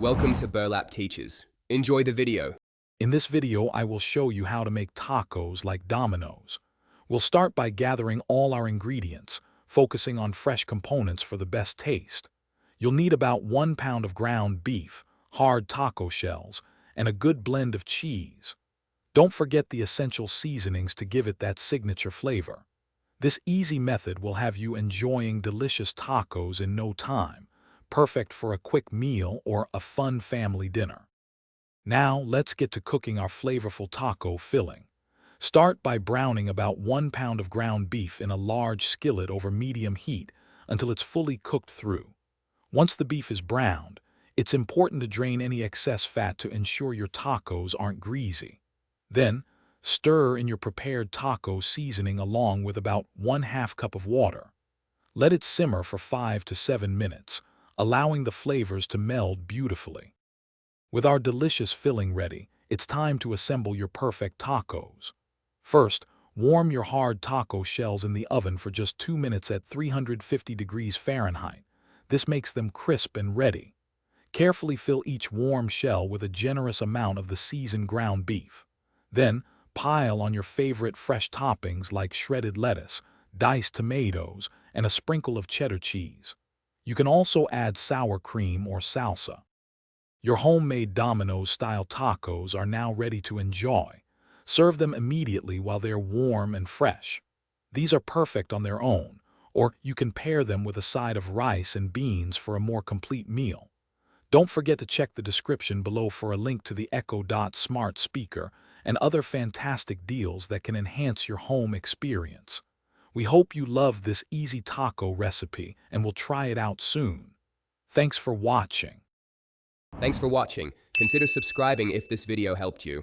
Welcome to Burlap Teachers. Enjoy the video. In this video, I will show you how to make tacos like Domino's. We'll start by gathering all our ingredients, focusing on fresh components for the best taste. You'll need about 1 pound of ground beef, hard taco shells, and a good blend of cheese. Don't forget the essential seasonings to give it that signature flavor. This easy method will have you enjoying delicious tacos in no time, perfect for a quick meal or a fun family dinner. Now, let's get to cooking our flavorful taco filling. Start by browning about 1 pound of ground beef in a large skillet over medium heat until it's fully cooked through. Once the beef is browned, it's important to drain any excess fat to ensure your tacos aren't greasy. Then, stir in your prepared taco seasoning along with about 1/2 cup of water. Let it simmer for 5 to 7 minutes, allowing the flavors to meld beautifully. With our delicious filling ready, it's time to assemble your perfect tacos. First, warm your hard taco shells in the oven for just 2 minutes at 350 degrees Fahrenheit. This makes them crisp and ready. Carefully fill each warm shell with a generous amount of the seasoned ground beef. Then, pile on your favorite fresh toppings like shredded lettuce, diced tomatoes, and a sprinkle of cheddar cheese. You can also add sour cream or salsa. Your homemade Domino's-style tacos are now ready to enjoy. Serve them immediately while they're warm and fresh. These are perfect on their own, or you can pair them with a side of rice and beans for a more complete meal. Don't forget to check the description below for a link to the Echo Dot smart speaker and other fantastic deals that can enhance your home experience. We hope you love this easy taco recipe and will try it out soon. Thanks for watching. Thanks for watching. Consider subscribing if this video helped you.